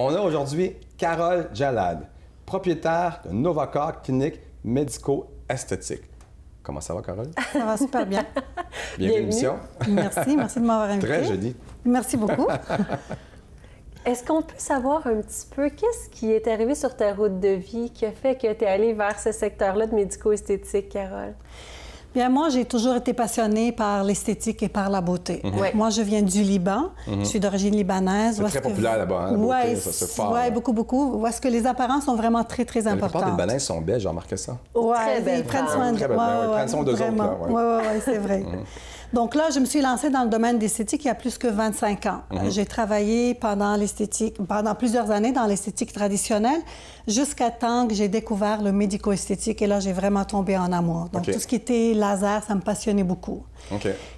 On a aujourd'hui Carole Jalad, propriétaire de Novacor Clinique Médico-Esthétique. Comment ça va, Carole? Ça va super bien. Bienvenue à l'émission. Merci de m'avoir invité. Très joli. Merci beaucoup. Est-ce qu'on peut savoir un petit peu qu'est-ce qui est arrivé sur ta route de vie qui a fait que tu es allée vers ce secteur-là de médico-esthétique, Carole? Bien, moi, j'ai toujours été passionnée par l'esthétique et par la beauté. Moi, je viens du Liban. Je suis d'origine libanaise. C'est très populaire là-bas, hein, la beauté, ça, c'est fort. Oui, beaucoup. Où est-ce que les apparences sont vraiment très importantes. La plupart des Libanaises sont belles, j'ai remarqué ça. Oui, ils prennent soin d'eux. Ils prennent soin d'eux autres. Oui, c'est vrai. Donc là, je me suis lancée dans le domaine de l'esthétique il y a plus que 25 ans. J'ai travaillé pendant plusieurs années dans l'esthétique traditionnelle, jusqu'à temps que j'ai découvert le médico-esthétique. Et là, j'ai vraiment tombé en amour. Donc, tout ce qui était laser, ça me passionnait beaucoup.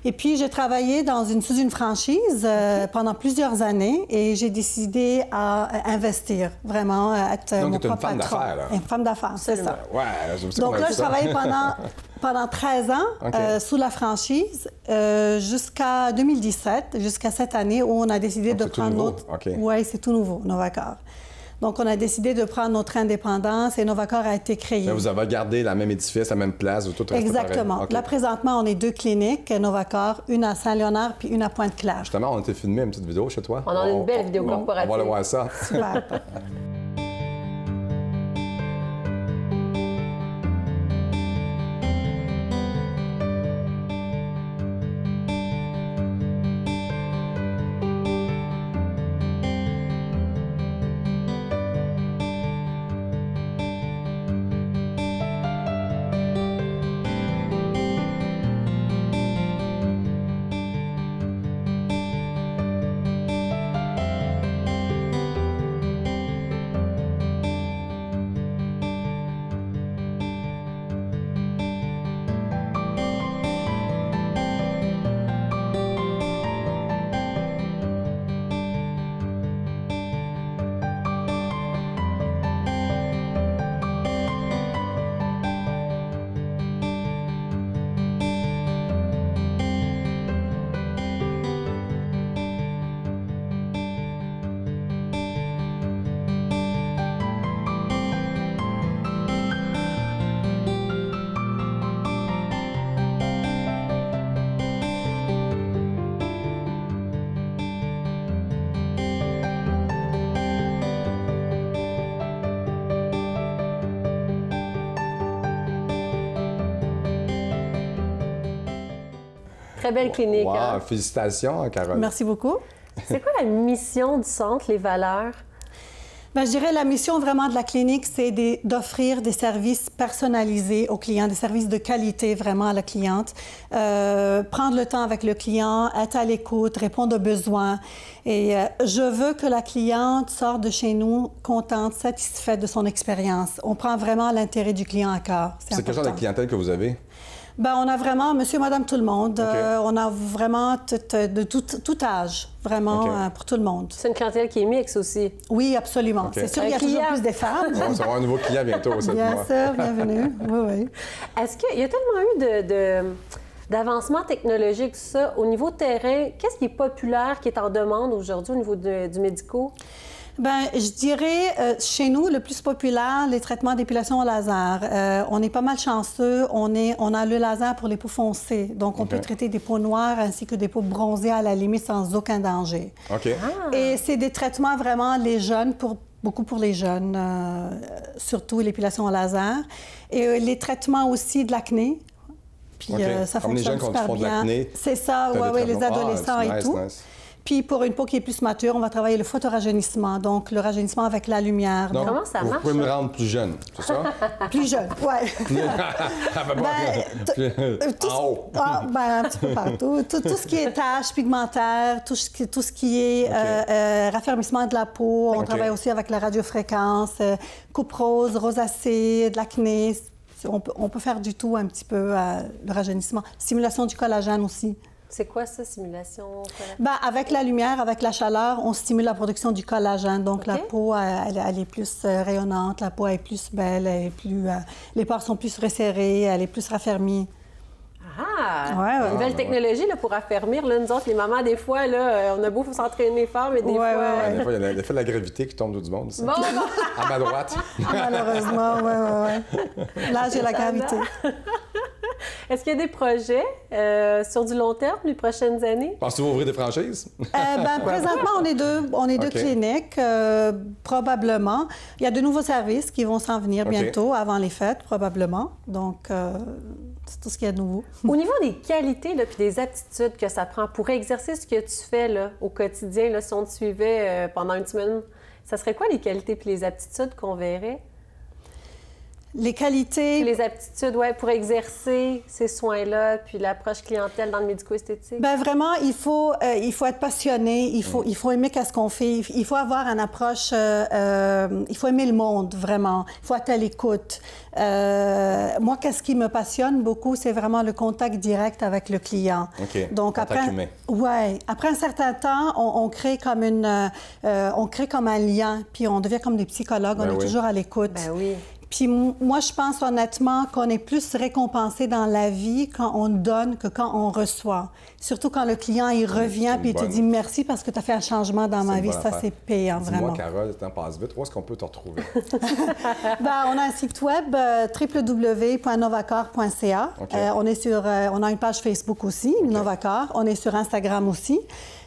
Et puis, j'ai travaillé sous une franchise pendant plusieurs années et j'ai décidé à investir, vraiment, à être mon propre patron. Donc, tu es une femme d'affaires, là. Une femme d'affaires, c'est ça. Donc là, je travaillais pendant 13 ans sous la franchise jusqu'à 2017, jusqu'à cette année où on a décidé de prendre notre... Oui, c'est tout nouveau, Novacor. Donc, on a décidé de prendre notre indépendance et Novacor a été créé. Mais vous avez gardé la même édifice, la même place, tout reste exactement. pareil. Là, présentement, on est 2 cliniques, Novacor, une à Saint-Léonard puis une à Pointe-Claire. Justement, on a été filmé une petite vidéo chez toi. On en a une belle vidéo corporative. On va aller voir ça. Super. Très belle clinique. Wow, hein? Félicitations, Carole. Merci beaucoup. C'est quoi la mission du centre, les valeurs? Bien, je dirais la mission vraiment de la clinique, c'est d'offrir des services personnalisés aux clients, des services de qualité vraiment à la cliente, prendre le temps avec le client, être à l'écoute, répondre aux besoins. Et je veux que la cliente sorte de chez nous contente, satisfaite de son expérience. On prend vraiment l'intérêt du client à cœur. C'est quel genre de clientèle que vous avez? Bien, on a vraiment monsieur, madame, tout le monde. On a vraiment de tout âge, vraiment, pour tout le monde. C'est une clientèle qui est mixte aussi. Oui, absolument. C'est sûr qu'il y a toujours plus des femmes. On va avoir un nouveau client bientôt. Bien sûr, bienvenue. Oui. Est-ce qu'il y a tellement eu d'avancement technologique, ça, au niveau terrain, qu'est-ce qui est populaire, qui est en demande aujourd'hui au niveau du médico? Bien, je dirais, chez nous, le plus populaire, les traitements d'épilation au laser. On est pas mal chanceux. On a le laser pour les peaux foncées. Donc, on peut traiter des peaux noires ainsi que des peaux bronzées à la limite sans aucun danger. Et c'est des traitements vraiment beaucoup pour les jeunes, surtout l'épilation au laser. Et les traitements aussi de l'acné. Puis ça fonctionne super bien. C'est ça, oui, les adolescents et tout. Puis, pour une peau qui est plus mature, on va travailler le photorajeunissement, donc le rajeunissement avec la lumière. Donc, comment ça marche? Vous pouvez me rendre plus jeune, c'est ça? Plus jeune, oui. En haut. Un petit peu partout. Tout ce qui est taches pigmentaires, tout ce qui est raffermissement de la peau. On travaille aussi avec la radiofréquence, coupe rose, rosacée, de l'acné. On peut faire du tout un petit peu le rajeunissement. Stimulation du collagène aussi. C'est quoi ça, simulation? Bien, avec la lumière, avec la chaleur, on stimule la production du collagène. Donc, la peau, elle est plus rayonnante, la peau est plus belle, elle est plus, les pores sont plus resserrés, elle est plus raffermie. Ah! Ouais, ouais. Nouvelle technologie là, pour affermir. Là, nous autres, les mamans, des fois, là, on a beau s'entraîner fort, mais des fois... Ouais, des fois, il y a l'effet de la gravité qui tombe du monde. Ça. Bon, bon. À ma droite. Malheureusement, oui. Là, j'ai la gravité. Est-ce qu'il y a des projets sur du long terme, les prochaines années? Pensez-vous ouvrir des franchises? Présentement, on est deux cliniques, probablement. Il y a de nouveaux services qui vont s'en venir bientôt, avant les fêtes, probablement. Donc, c'est tout ce qu'il y a de nouveau. Au niveau des qualités puis des aptitudes que ça prend pour exercer ce que tu fais là, au quotidien, là, si on te suivait pendant une semaine, ça serait quoi les qualités puis les aptitudes qu'on verrait? Les qualités... Puis les aptitudes, ouais, pour exercer ces soins-là, puis l'approche clientèle dans le médico-esthétique? Bien, vraiment, il faut être passionné, il faut aimer qu'est-ce qu'on fait, il faut avoir une approche, il faut aimer le monde, vraiment. Il faut être à l'écoute. Moi, qu'est-ce qui me passionne beaucoup, c'est vraiment le contact direct avec le client. OK. Donc, contact humain. Ouais. Après un certain temps, on crée comme un lien, puis on devient comme des psychologues, on est toujours à l'écoute. Ben oui. Puis moi, je pense honnêtement qu'on est plus récompensé dans la vie quand on donne que quand on reçoit. Surtout quand le client, il revient puis il te dit merci parce que tu as fait un changement dans ma vie. Ça, c'est payant, vraiment. Dis-moi, Carole, le temps passe vite. Où est-ce qu'on peut te retrouver? On a un site web, www.novacor.ca. On a une page Facebook aussi, Novacor. On est sur Instagram aussi.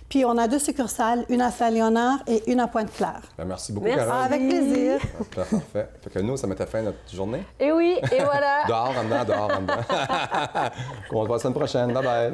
Puis on a 2 succursales, une à Saint-Léonard et une à Pointe-Claire. Merci beaucoup, Merci. Carole. Avec plaisir. Parfait. Fait que nous, ça mettait fin à notre journée. Et oui, et voilà. Dehors, en dedans, dehors, en dedans. On se voit la semaine prochaine. Bye-bye.